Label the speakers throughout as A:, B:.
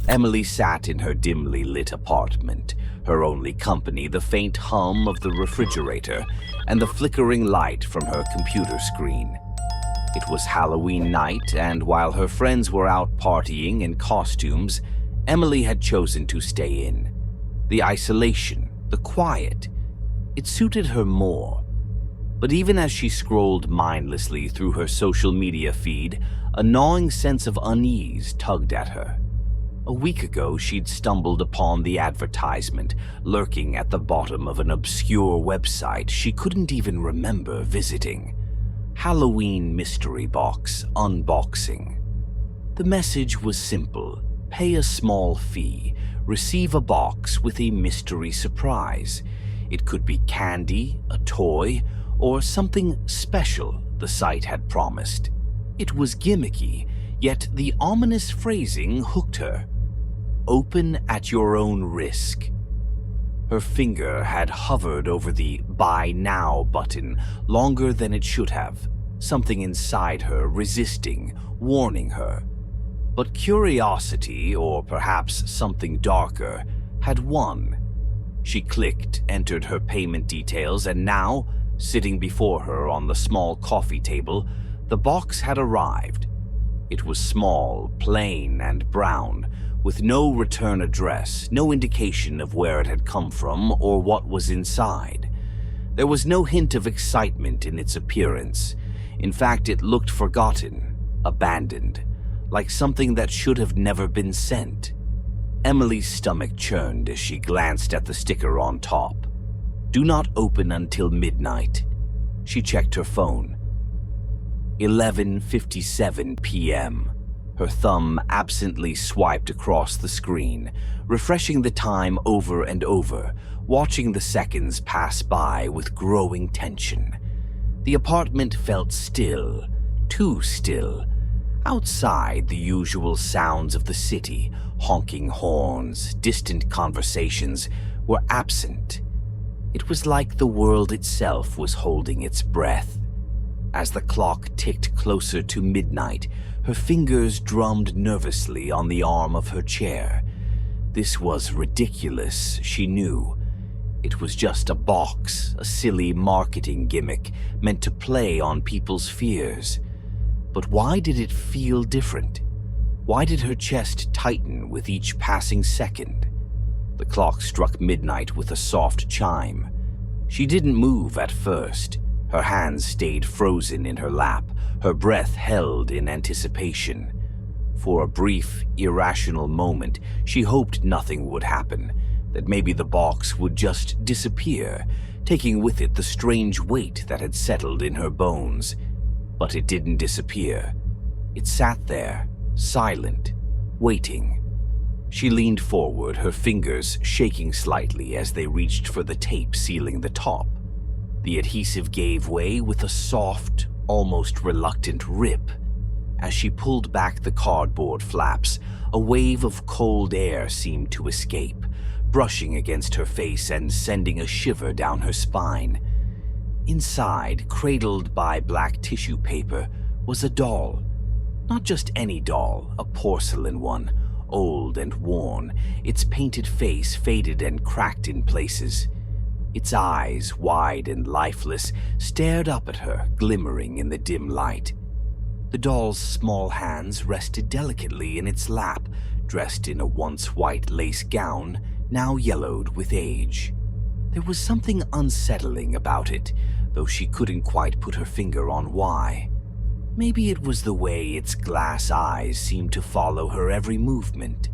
A: Emily sat in her dimly lit apartment, her only company the faint hum of the refrigerator and the flickering light from her computer screen. It was Halloween night, and while her friends were out partying in costumes, Emily had chosen to stay in. The isolation, the quiet, it suited her more. But even as she scrolled mindlessly through her social media feed, a gnawing sense of unease tugged at her. A week ago, she'd stumbled upon the advertisement lurking at the bottom of an obscure website she couldn't even remember visiting. Halloween Mystery Box Unboxing. The message was simple: pay a small fee, receive a box with a mystery surprise. It could be candy, a toy, or something special the site had promised. It was gimmicky, yet the ominous phrasing hooked her. Open at your own risk. Her finger had hovered over the Buy Now button longer than it should have, something inside her resisting, warning her. But curiosity, or perhaps something darker, had won. She clicked, entered her payment details, and now, sitting before her on the small coffee table, the box had arrived. It was small, plain, and brown, with no return address, no indication of where it had come from or what was inside. There was no hint of excitement in its appearance. In fact, it looked forgotten, abandoned, like something that should have never been sent. Emily's stomach churned as she glanced at the sticker on top. Do not open until midnight. She checked her phone. 11:57 p.m. Her thumb absently swiped across the screen, refreshing the time over and over, watching the seconds pass by with growing tension. The apartment felt still, too still. Outside, the usual sounds of the city, honking horns, distant conversations, were absent. It was like the world itself was holding its breath. As the clock ticked closer to midnight, her fingers drummed nervously on the arm of her chair. This was ridiculous, she knew. It was just a box, a silly marketing gimmick meant to play on people's fears. But why did it feel different? Why did her chest tighten with each passing second? The clock struck midnight with a soft chime. She didn't move at first. Her hands stayed frozen in her lap, her breath held in anticipation. For a brief, irrational moment, she hoped nothing would happen, that maybe the box would just disappear, taking with it the strange weight that had settled in her bones. But it didn't disappear. It sat there, silent, waiting. She leaned forward, her fingers shaking slightly as they reached for the tape sealing the top. The adhesive gave way with a soft, almost reluctant rip. As she pulled back the cardboard flaps, a wave of cold air seemed to escape, brushing against her face and sending a shiver down her spine. Inside, cradled by black tissue paper, was a doll. Not just any doll, a porcelain one, old and worn, its painted face faded and cracked in places. Its eyes, wide and lifeless, stared up at her, glimmering in the dim light. The doll's small hands rested delicately in its lap, dressed in a once white lace gown, now yellowed with age. There was something unsettling about it, though she couldn't quite put her finger on why. Maybe it was the way its glass eyes seemed to follow her every movement.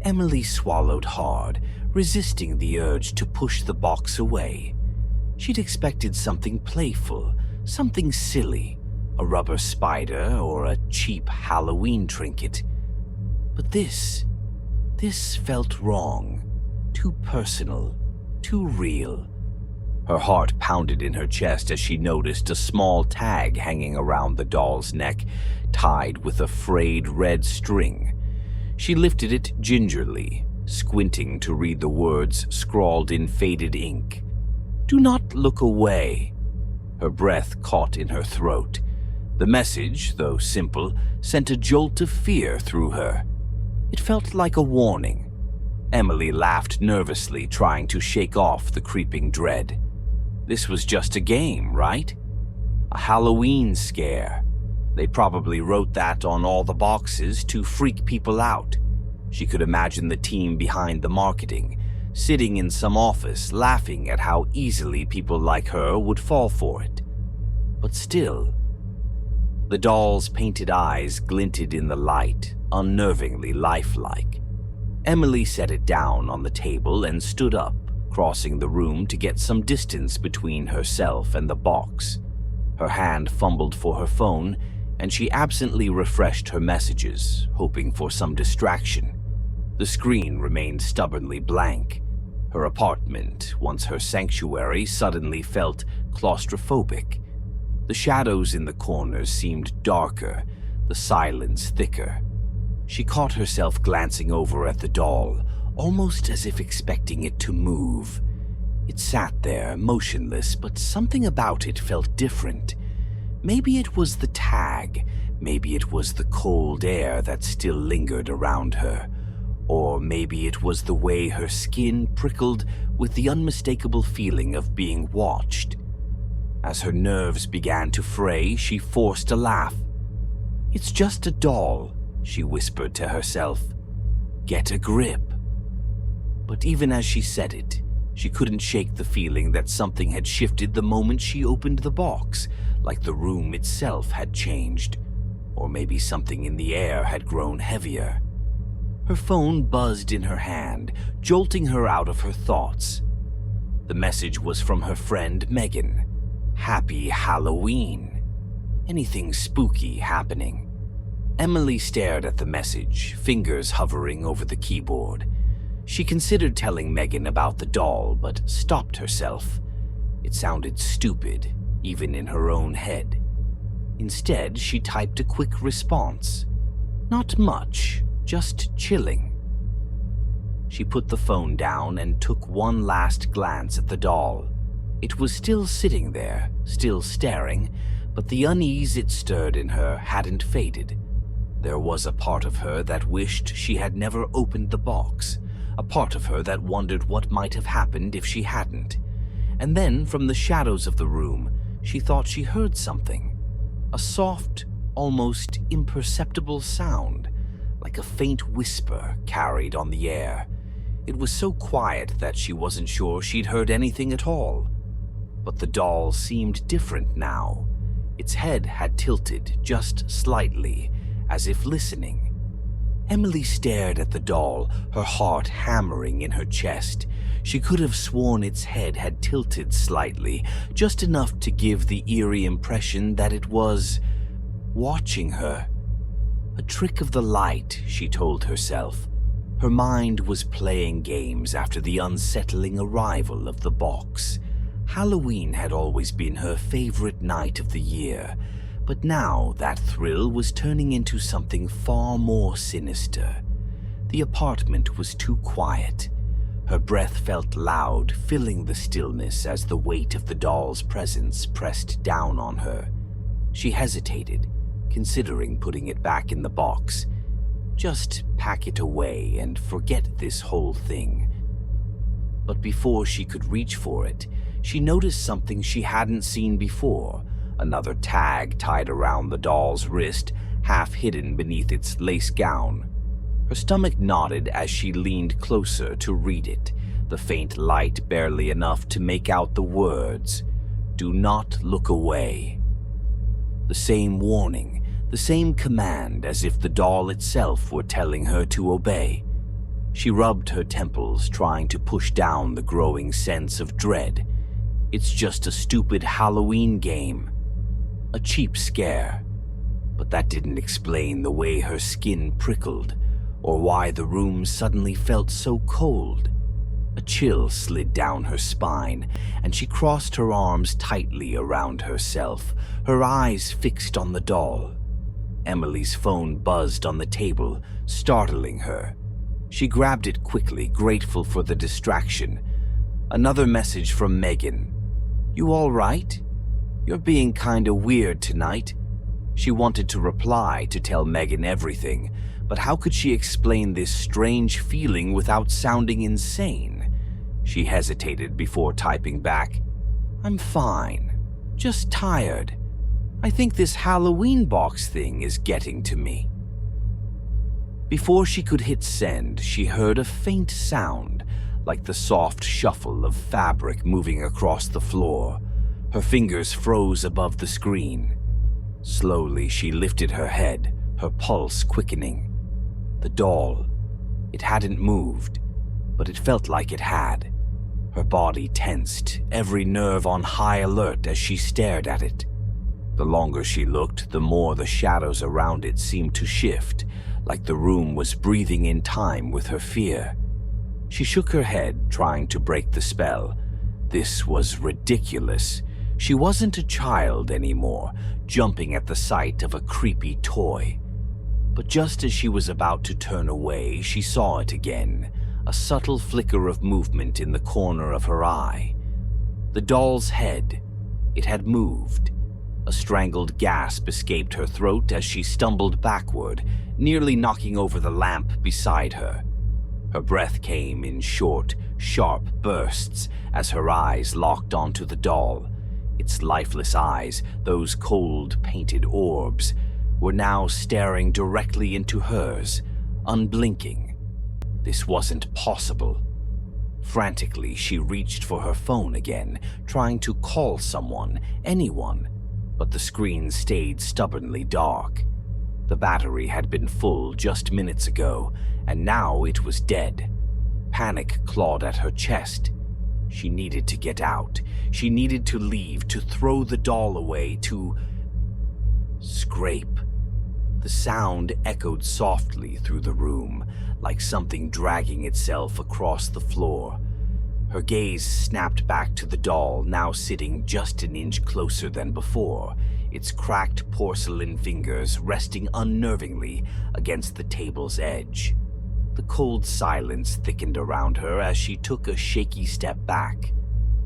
A: Emily swallowed hard, resisting the urge to push the box away. She'd expected something playful, something silly, a rubber spider or a cheap Halloween trinket. But this felt wrong, too personal, too real. Her heart pounded in her chest as she noticed a small tag hanging around the doll's neck, tied with a frayed red string. She lifted it gingerly, squinting to read the words scrawled in faded ink. "Do not look away." Her breath caught in her throat. The message, though simple, sent a jolt of fear through her. It felt like a warning. Emily laughed nervously, trying to shake off the creeping dread. This was just a game, right? A Halloween scare. They probably wrote that on all the boxes to freak people out. She could imagine the team behind the marketing, sitting in some office laughing at how easily people like her would fall for it. But still, the doll's painted eyes glinted in the light, unnervingly lifelike. Emily set it down on the table and stood up, crossing the room to get some distance between herself and the box. Her hand fumbled for her phone, and she absently refreshed her messages, hoping for some distraction. The screen remained stubbornly blank. Her apartment, once her sanctuary, suddenly felt claustrophobic. The shadows in the corners seemed darker, the silence thicker. She caught herself glancing over at the doll, almost as if expecting it to move. It sat there, motionless, but something about it felt different. Maybe it was the tag, maybe it was the cold air that still lingered around her, or maybe it was the way her skin prickled with the unmistakable feeling of being watched. As her nerves began to fray, she forced a laugh. "It's just a doll," she whispered to herself. "Get a grip." But even as she said it, she couldn't shake the feeling that something had shifted the moment she opened the box, like the room itself had changed, or maybe something in the air had grown heavier. Her phone buzzed in her hand, jolting her out of her thoughts. The message was from her friend Megan. Happy Halloween. Anything spooky happening? Emily stared at the message, fingers hovering over the keyboard. She considered telling Megan about the doll, but stopped herself. It sounded stupid, even in her own head. Instead, she typed a quick response. Not much, just chilling. She put the phone down and took one last glance at the doll. It was still sitting there, still staring, but the unease it stirred in her hadn't faded. There was a part of her that wished she had never opened the box, a part of her that wondered what might have happened if she hadn't. And then, from the shadows of the room, she thought she heard something. A soft, almost imperceptible sound, like a faint whisper carried on the air. It was so quiet that she wasn't sure she'd heard anything at all. But the doll seemed different now. Its head had tilted just slightly, as if listening. Emily stared at the doll, her heart hammering in her chest. She could have sworn its head had tilted slightly, just enough to give the eerie impression that it was watching her. A trick of the light, she told herself. Her mind was playing games after the unsettling arrival of the box. Halloween had always been her favorite night of the year, but now that thrill was turning into something far more sinister. The apartment was too quiet. Her breath felt loud, filling the stillness as the weight of the doll's presence pressed down on her. She hesitated, considering putting it back in the box. Just pack it away and forget this whole thing. But before she could reach for it, she noticed something she hadn't seen before. Another tag tied around the doll's wrist, half hidden beneath its lace gown. Her stomach knotted as she leaned closer to read it, the faint light barely enough to make out the words, "Do not look away." The same warning, the same command, as if the doll itself were telling her to obey. She rubbed her temples, trying to push down the growing sense of dread. It's just a stupid Halloween game. A cheap scare. But that didn't explain the way her skin prickled, or why the room suddenly felt so cold. A chill slid down her spine, and she crossed her arms tightly around herself, her eyes fixed on the doll. Emily's phone buzzed on the table, startling her. She grabbed it quickly, grateful for the distraction. Another message from Megan. "You all right? You're being kinda weird tonight." She wanted to reply, to tell Megan everything, But how could she explain this strange feeling without sounding insane? She hesitated before typing back, "I'm fine, just tired. I think this Halloween box thing is getting to me." Before she could hit send, she heard a faint sound, like the soft shuffle of fabric moving across the floor. Her fingers froze above the screen. Slowly, she lifted her head, her pulse quickening. The doll. It hadn't moved, but it felt like it had. Her body tensed, every nerve on high alert as she stared at it. The longer she looked, the more the shadows around it seemed to shift, like the room was breathing in time with her fear. She shook her head, trying to break the spell. This was ridiculous. She wasn't a child anymore, jumping at the sight of a creepy toy. But just as she was about to turn away, she saw it again, a subtle flicker of movement in the corner of her eye. The doll's head. It had moved. A strangled gasp escaped her throat as she stumbled backward, nearly knocking over the lamp beside her. Her breath came in short, sharp bursts as her eyes locked onto the doll. Its lifeless eyes, those cold, painted orbs, were now staring directly into hers, unblinking. This wasn't possible. Frantically, she reached for her phone again, trying to call someone, anyone, but the screen stayed stubbornly dark. The battery had been full just minutes ago, and now it was dead. Panic clawed at her chest. She needed to get out. She needed to leave, to throw the doll away, to scrape. The sound echoed softly through the room, like something dragging itself across the floor. Her gaze snapped back to the doll, now sitting just an inch closer than before, its cracked porcelain fingers resting unnervingly against the table's edge. The cold silence thickened around her as she took a shaky step back.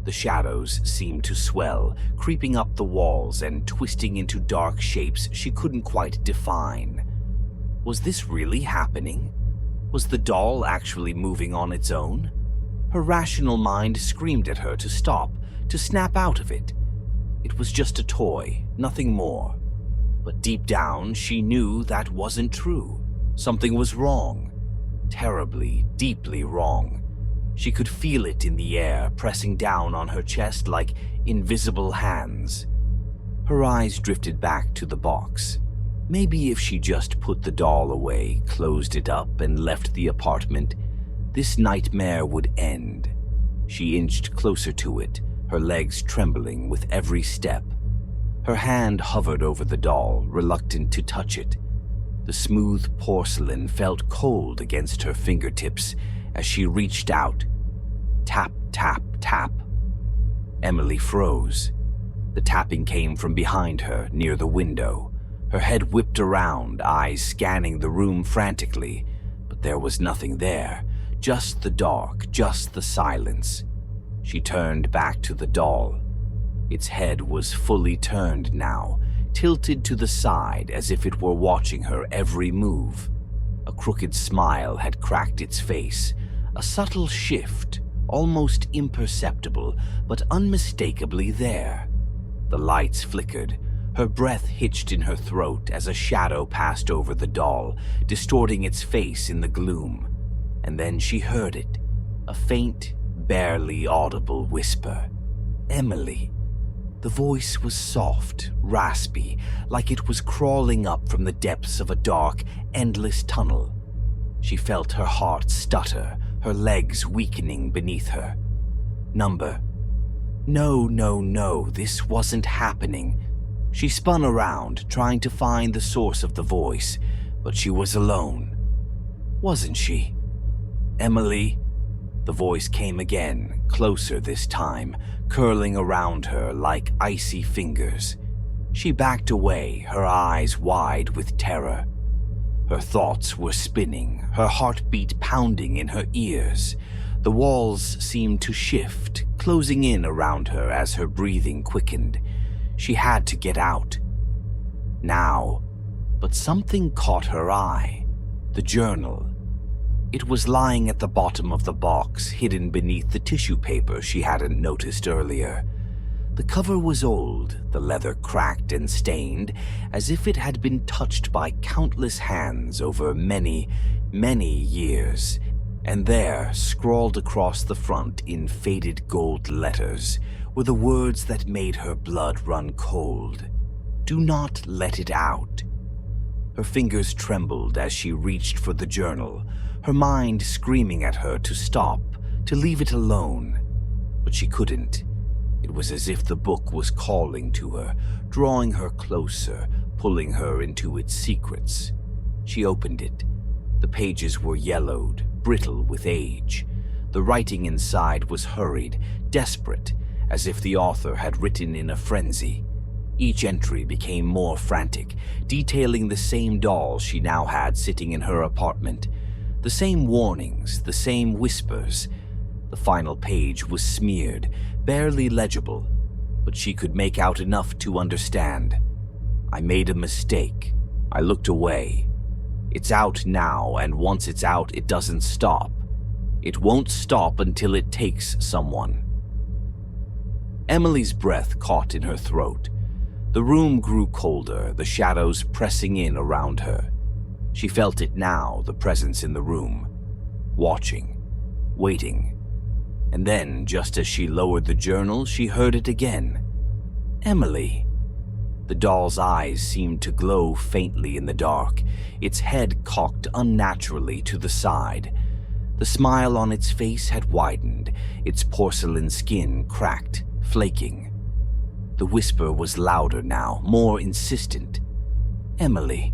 A: The shadows seemed to swell, creeping up the walls and twisting into dark shapes she couldn't quite define. Was this really happening? Was the doll actually moving on its own? Her rational mind screamed at her to stop, to snap out of it. It was just a toy, nothing more. But deep down, she knew that wasn't true. Something was wrong. Terribly, deeply wrong. She could feel it in the air, pressing down on her chest like invisible hands. Her eyes drifted back to the box. Maybe if she just put the doll away, closed it up, and left the apartment, this nightmare would end. She inched closer to it, her legs trembling with every step. Her hand hovered over the doll, reluctant to touch it. The smooth porcelain felt cold against her fingertips as she reached out. Tap, tap, tap. Emily froze. The tapping came from behind her, near the window. Her head whipped around, eyes scanning the room frantically, but there was nothing there. Just the dark, just the silence. She turned back to the doll. Its head was fully turned now, tilted to the side as if it were watching her every move. A crooked smile had cracked its face, a subtle shift, almost imperceptible, but unmistakably there. The lights flickered. Her breath hitched in her throat as a shadow passed over the doll, distorting its face in the gloom. And then she heard it, a faint, barely audible whisper. Emily. The voice was soft, raspy, like it was crawling up from the depths of a dark, endless tunnel. She felt her heart stutter, her legs weakening beneath her. Number. No, this wasn't happening. She spun around, trying to find the source of the voice, but she was alone. Wasn't she? Emily? The voice came again, closer this time, curling around her like icy fingers. She backed away, her eyes wide with terror. Her thoughts were spinning, her heartbeat pounding in her ears. The walls seemed to shift, closing in around her as her breathing quickened. She had to get out. Now. But something caught her eye. The journal. It was lying at the bottom of the box, hidden beneath the tissue paper she hadn't noticed earlier. The cover was old, the leather cracked and stained, as if it had been touched by countless hands over many, many years. And there, scrawled across the front in faded gold letters, were the words that made her blood run cold. "Do not let it out." Her fingers trembled as she reached for the journal, her mind screaming at her to stop, to leave it alone. But she couldn't. It was as if the book was calling to her, drawing her closer, pulling her into its secrets. She opened it. The pages were yellowed, brittle with age. The writing inside was hurried, desperate, as if the author had written in a frenzy. Each entry became more frantic, detailing the same doll she now had sitting in her apartment. The same warnings, the same whispers. The final page was smeared, barely legible, but she could make out enough to understand. "I made a mistake. I looked away. It's out now, and once it's out, it doesn't stop. It won't stop until it takes someone." Emily's breath caught in her throat. The room grew colder, the shadows pressing in around her. She felt it now, the presence in the room. Watching. Waiting. And then, just as she lowered the journal, she heard it again. "Emily." The doll's eyes seemed to glow faintly in the dark, its head cocked unnaturally to the side. The smile on its face had widened, its porcelain skin cracked, flaking. The whisper was louder now, more insistent. "Emily,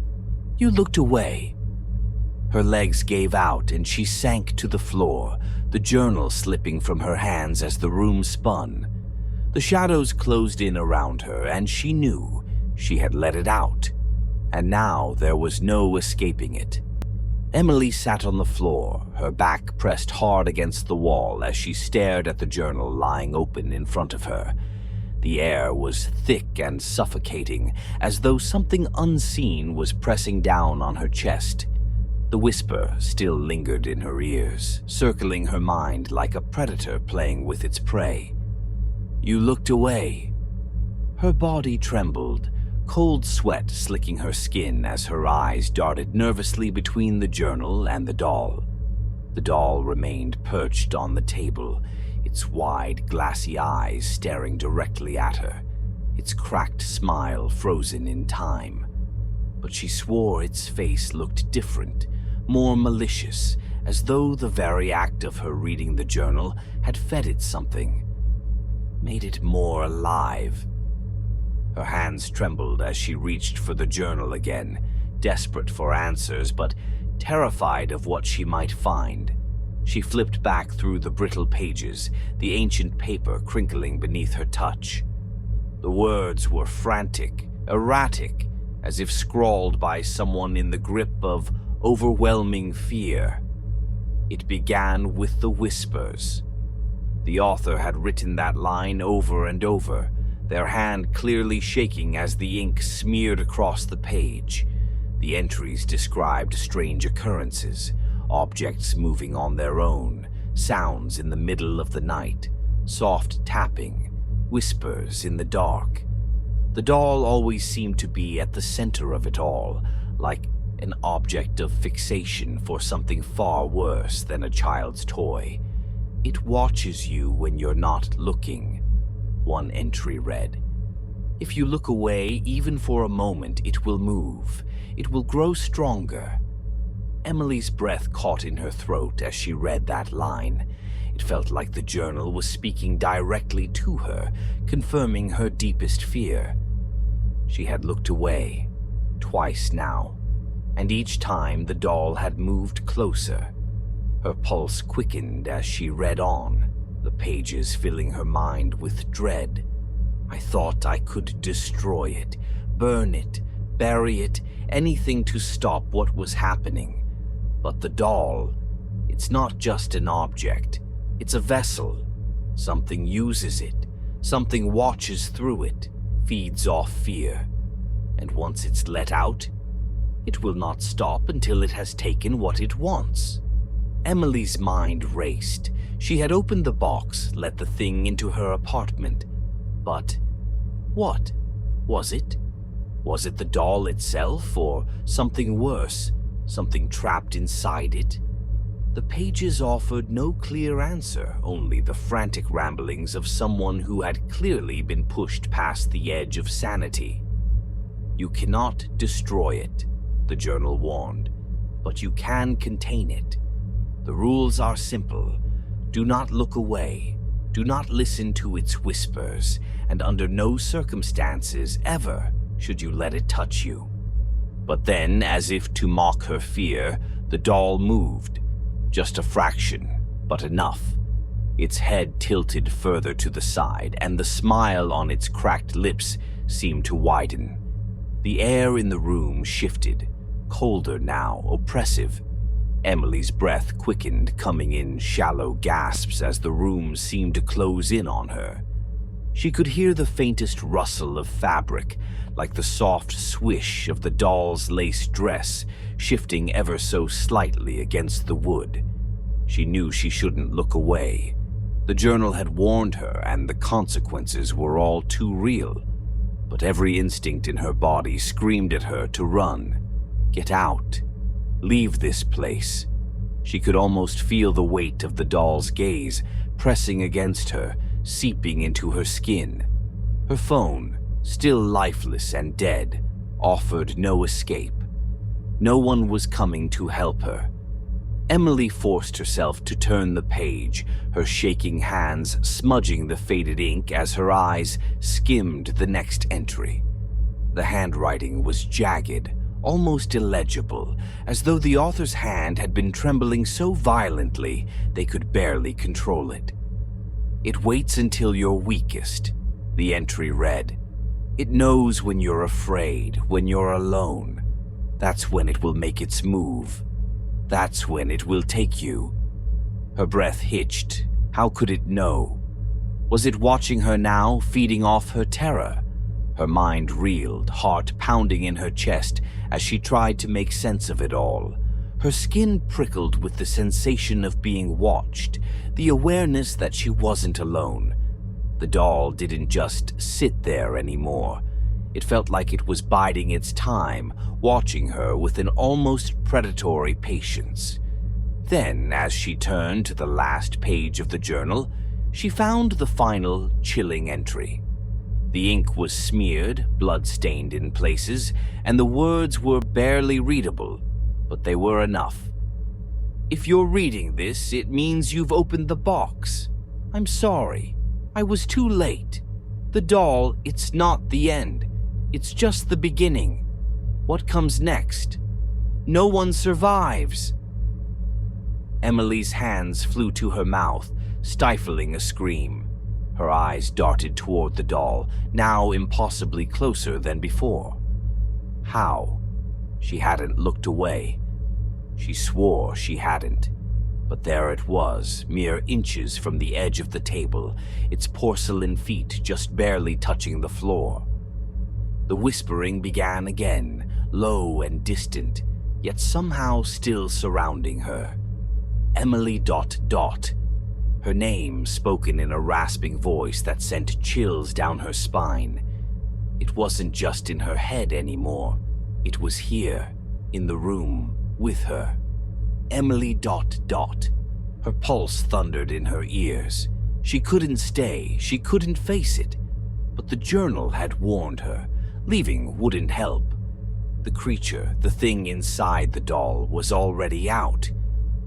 A: you looked away." Her legs gave out and she sank to the floor, the journal slipping from her hands as the room spun. The shadows closed in around her and she knew she had let it out, and now there was no escaping it. Emily sat on the floor, her back pressed hard against the wall as she stared at the journal lying open in front of her. The air was thick and suffocating, as though something unseen was pressing down on her chest. The whisper still lingered in her ears, circling her mind like a predator playing with its prey. "You looked away." Her body trembled, cold sweat slicking her skin as her eyes darted nervously between the journal and the doll. The doll remained perched on the table, its wide, glassy eyes staring directly at her, its cracked smile frozen in time. But she swore its face looked different, more malicious, as though the very act of her reading the journal had fed it something, made it more alive. Her hands trembled as she reached for the journal again, desperate for answers but terrified of what she might find. She flipped back through the brittle pages, the ancient paper crinkling beneath her touch. The words were frantic, erratic, as if scrawled by someone in the grip of overwhelming fear. It began with the whispers. The author had written that line over and over, their hand clearly shaking as the ink smeared across the page. The entries described strange occurrences, objects moving on their own, sounds in the middle of the night, soft tapping, whispers in the dark. The doll always seemed to be at the center of it all, like an object of fixation for something far worse than a child's toy. "It watches you when you're not looking," one entry read. "If you look away even for a moment, it will move. It will grow stronger." Emily's breath caught in her throat as she read that line. It felt like the journal was speaking directly to her, confirming her deepest fear. She had looked away, twice now, and each time the doll had moved closer. Her pulse quickened as she read on, the pages filling her mind with dread. "I thought I could destroy it, burn it, bury it, anything to stop what was happening. But the doll, it's not just an object, it's a vessel. Something uses it, something watches through it, feeds off fear. And once it's let out, It will not stop until it has taken what it wants. Emily's mind raced. She had opened the box, let the thing into her apartment. But what was it? Was it the doll itself, or something worse, something trapped inside it? The pages offered no clear answer, only the frantic ramblings of someone who had clearly been pushed past the edge of sanity. You cannot destroy it, the journal warned, but you can contain it. The rules are simple. Do not look away. Do not listen to its whispers, and under no circumstances ever should you let it touch you. But then, as if to mock her fear, the doll moved. Just a fraction, but enough. Its head tilted further to the side, and the smile on its cracked lips seemed to widen. The air in the room shifted, colder now, oppressive. Emily's breath quickened, coming in shallow gasps as the room seemed to close in on her. She could hear the faintest rustle of fabric, like the soft swish of the doll's lace dress shifting ever so slightly against the wood. She knew she shouldn't look away. The journal had warned her, and the consequences were all too real. But every instinct in her body screamed at her to run. Get out. Leave this place. She could almost feel the weight of the doll's gaze pressing against her, seeping into her skin. Her phone, still lifeless and dead, offered no escape. No one was coming to help her. Emily forced herself to turn the page, her shaking hands smudging the faded ink as her eyes skimmed the next entry. The handwriting was jagged, almost illegible, as though the author's hand had been trembling so violently they could barely control it. It waits until you're weakest, the entry read. It knows when you're afraid, when you're alone. That's when it will make its move. That's when it will take you. Her breath hitched. How could it know? Was it watching her now, feeding off her terror? Her mind reeled, heart pounding in her chest as she tried to make sense of it all. Her skin prickled with the sensation of being watched, the awareness that she wasn't alone. The doll didn't just sit there anymore. It felt like it was biding its time, watching her with an almost predatory patience. Then, as she turned to the last page of the journal, she found the final, chilling entry. The ink was smeared, blood-stained in places, and the words were barely readable, but they were enough. If you're reading this, it means you've opened the box. I'm sorry. I was too late. The doll, it's not the end. It's just the beginning. What comes next? No one survives. Emily's hands flew to her mouth, stifling a scream. Her eyes darted toward the doll, now impossibly closer than before. How? She hadn't looked away. She swore she hadn't. But there it was, mere inches from the edge of the table, its porcelain feet just barely touching the floor. The whispering began again, low and distant, yet somehow still surrounding her. Emily ... Her name spoken in a rasping voice that sent chills down her spine. It wasn't just in her head anymore. It was here, in the room, with her. Emily ... Her pulse thundered in her ears. She couldn't stay, she couldn't face it. But the journal had warned her. Leaving wouldn't help. The creature, the thing inside the doll, was already out.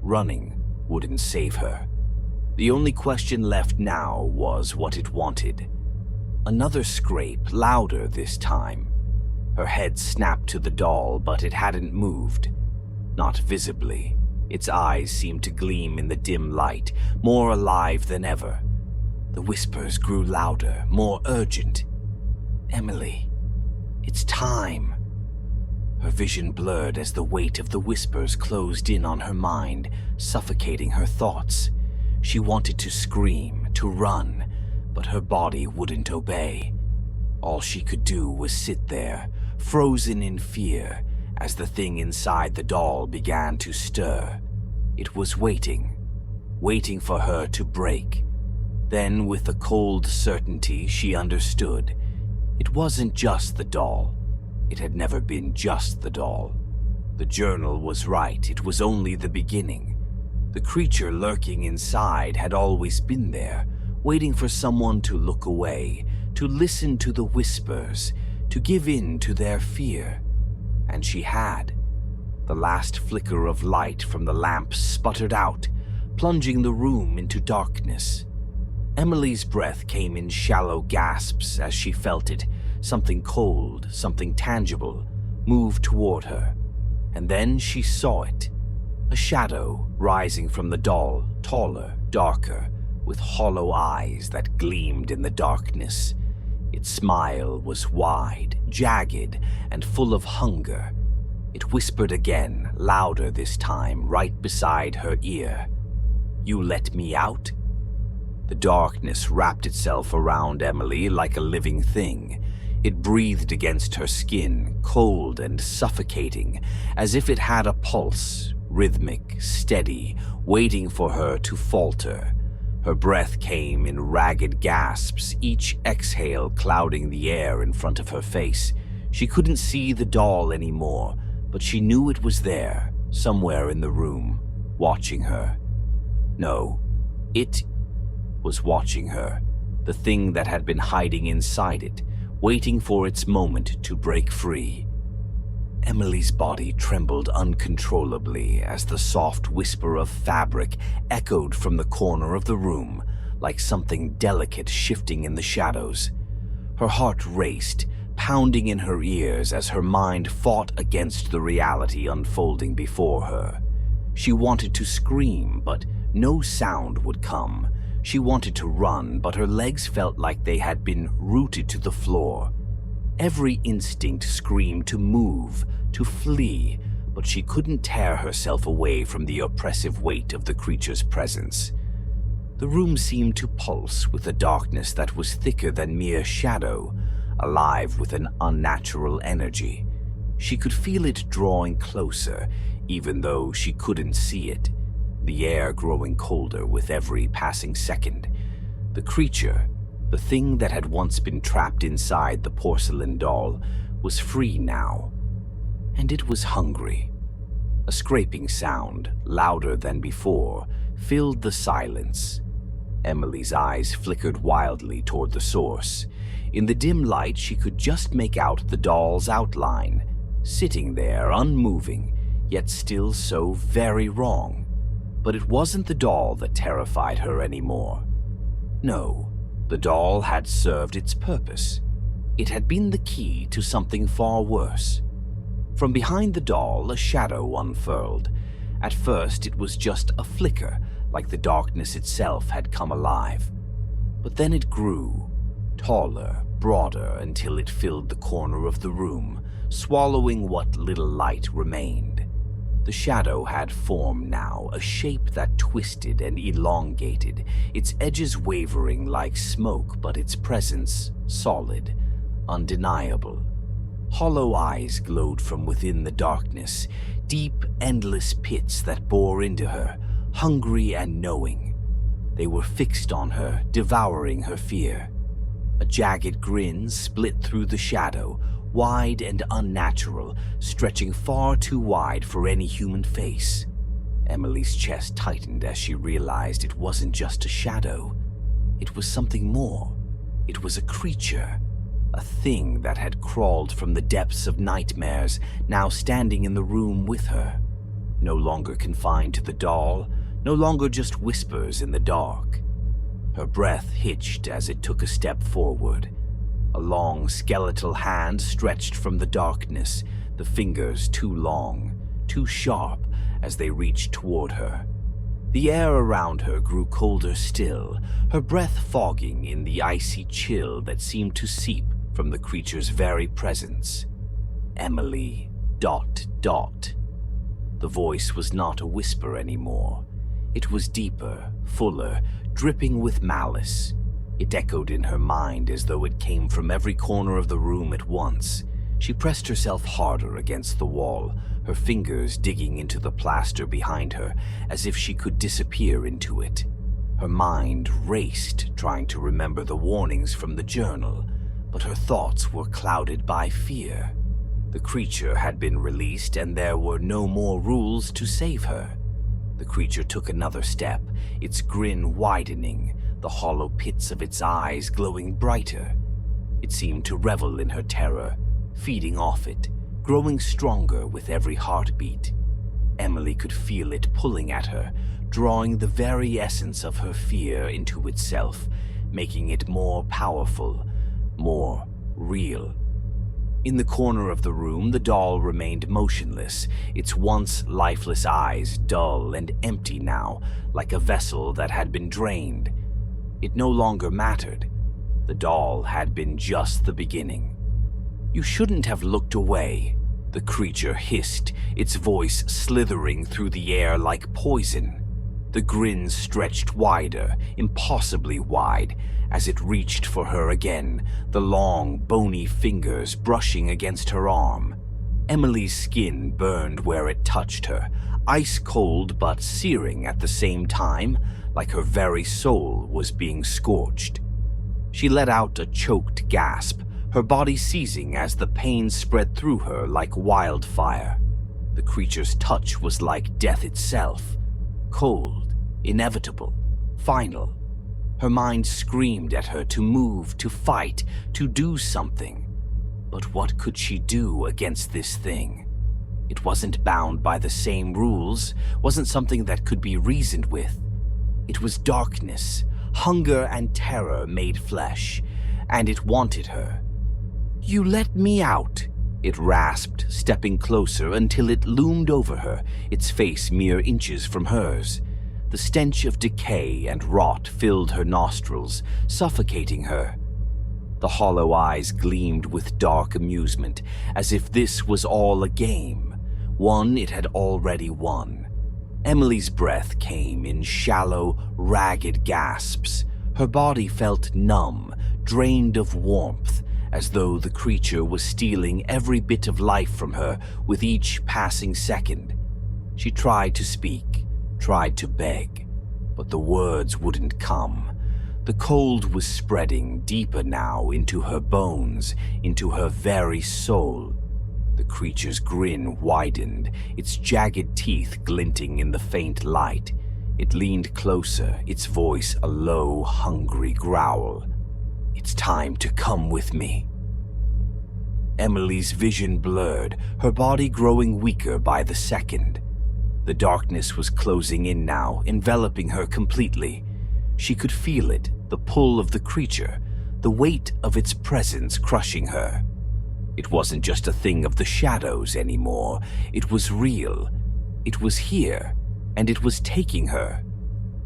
A: Running wouldn't save her. The only question left now was what it wanted. Another scrape, louder this time. Her head snapped to the doll, but it hadn't moved. Not visibly. Its eyes seemed to gleam in the dim light, more alive than ever. The whispers grew louder, more urgent. Emily, it's time. Her vision blurred as the weight of the whispers closed in on her mind, suffocating her thoughts. She wanted to scream, to run, but her body wouldn't obey. All she could do was sit there, frozen in fear, as the thing inside the doll began to stir. It was waiting for her to break. Then, with a cold certainty, she understood. It wasn't just the doll. It had never been just the doll. The journal was right, it was only the beginning. The creature lurking inside had always been there, waiting for someone to look away, to listen to the whispers, to give in to their fear. And she had. The last flicker of light from the lamp sputtered out, plunging the room into darkness. Emily's breath came in shallow gasps as she felt it, something cold, something tangible, move toward her. And then she saw it. A shadow rising from the doll, taller, darker, with hollow eyes that gleamed in the darkness. Its smile was wide, jagged, and full of hunger. It whispered again, louder this time, right beside her ear. "You let me out?" The darkness wrapped itself around Emily like a living thing. It breathed against her skin, cold and suffocating, as if it had a pulse, rhythmic, steady, waiting for her to falter. Her breath came in ragged gasps, each exhale clouding the air in front of her face. She couldn't see the doll anymore, but she knew it was there, somewhere in the room, watching her. No, it was watching her, the thing that had been hiding inside it, waiting for its moment to break free. Emily's body trembled uncontrollably as the soft whisper of fabric echoed from the corner of the room, like something delicate shifting in the shadows. Her heart raced, pounding in her ears as her mind fought against the reality unfolding before her. She wanted to scream, but no sound would come. She wanted to run, but her legs felt like they had been rooted to the floor. Every instinct screamed to move, to flee, but she couldn't tear herself away from the oppressive weight of the creature's presence. The room seemed to pulse with a darkness that was thicker than mere shadow, alive with an unnatural energy. She could feel it drawing closer, even though she couldn't see it, the air growing colder with every passing second. The creature, the thing that had once been trapped inside the porcelain doll, was free now. And it was hungry. A scraping sound, louder than before, filled the silence. Emily's eyes flickered wildly toward the source. In the dim light, she could just make out the doll's outline, sitting there unmoving, yet still so very wrong. But it wasn't the doll that terrified her anymore. No, the doll had served its purpose. It had been the key to something far worse. From behind the doll, a shadow unfurled. At first, it was just a flicker, like the darkness itself had come alive. But then it grew, taller, broader, until it filled the corner of the room, swallowing what little light remained. The shadow had form now, a shape that twisted and elongated, its edges wavering like smoke, but its presence solid, undeniable. Hollow eyes glowed from within the darkness, deep, endless pits that bore into her, hungry and knowing. They were fixed on her, devouring her fear. A jagged grin split through the shadow, wide and unnatural, stretching far too wide for any human face. Emily's chest tightened as she realized it wasn't just a shadow. It was something more. It was a creature, a thing that had crawled from the depths of nightmares, now standing in the room with her. No longer confined to the doll, no longer just whispers in the dark. Her breath hitched as it took a step forward. A long, skeletal hand stretched from the darkness, the fingers too long, too sharp as they reached toward her. The air around her grew colder still, her breath fogging in the icy chill that seemed to seep from the creature's very presence. Emily ... The voice was not a whisper anymore. It was deeper, fuller, dripping with malice. It echoed in her mind as though it came from every corner of the room at once. She pressed herself harder against the wall, her fingers digging into the plaster behind her as if she could disappear into it. Her mind raced, trying to remember the warnings from the journal, but her thoughts were clouded by fear. The creature had been released and there were no more rules to save her. The creature took another step, its grin widening, the hollow pits of its eyes glowing brighter. It seemed to revel in her terror, feeding off it, growing stronger with every heartbeat. Emily could feel it pulling at her, drawing the very essence of her fear into itself, making it more powerful, more real. In the corner of the room, the doll remained motionless, its once lifeless eyes dull and empty now, like a vessel that had been drained. It no longer mattered. The doll had been just the beginning. "You shouldn't have looked away," the creature hissed, its voice slithering through the air like poison. The grin stretched wider, impossibly wide, as it reached for her again, the long, bony fingers brushing against her arm. Emily's skin burned where it touched her, ice cold but searing at the same time, like her very soul was being scorched. She let out a choked gasp, her body seizing as the pain spread through her like wildfire. The creature's touch was like death itself, cold, inevitable, final. Her mind screamed at her to move, to fight, to do something. But what could she do against this thing? It wasn't bound by the same rules, wasn't something that could be reasoned with. It was darkness, hunger and terror made flesh, and it wanted her. "You let me out," it rasped, stepping closer until it loomed over her, its face mere inches from hers. The stench of decay and rot filled her nostrils, suffocating her. The hollow eyes gleamed with dark amusement, as if this was all a game, one it had already won. Emily's breath came in shallow, ragged gasps. Her body felt numb, drained of warmth, as though the creature was stealing every bit of life from her with each passing second. She tried to speak, tried to beg, but the words wouldn't come. The cold was spreading deeper now into her bones, into her very soul. The creature's grin widened, its jagged teeth glinting in the faint light. It leaned closer, its voice a low, hungry growl. "It's time to come with me." Emily's vision blurred, her body growing weaker by the second. The darkness was closing in now, enveloping her completely. She could feel it, the pull of the creature, the weight of its presence crushing her. It wasn't just a thing of the shadows anymore. It was real. It was here, and it was taking her.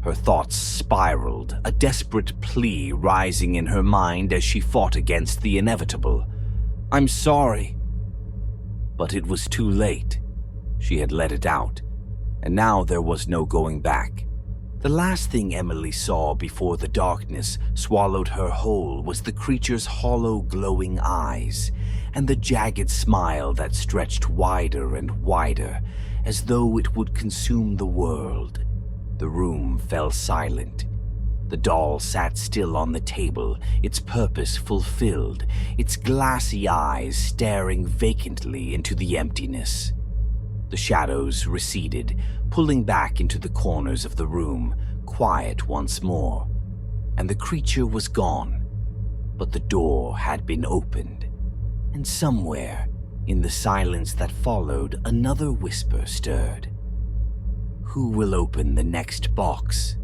A: Her thoughts spiraled, a desperate plea rising in her mind as she fought against the inevitable. "I'm sorry." But it was too late. She had let it out, and now there was no going back. The last thing Emily saw before the darkness swallowed her whole was the creature's hollow, glowing eyes, and the jagged smile that stretched wider and wider, as though it would consume the world. The room fell silent. The doll sat still on the table, its purpose fulfilled, its glassy eyes staring vacantly into the emptiness. The shadows receded, pulling back into the corners of the room, quiet once more. And the creature was gone, but the door had been opened. And somewhere, in the silence that followed, another whisper stirred. "Who will open the next box?"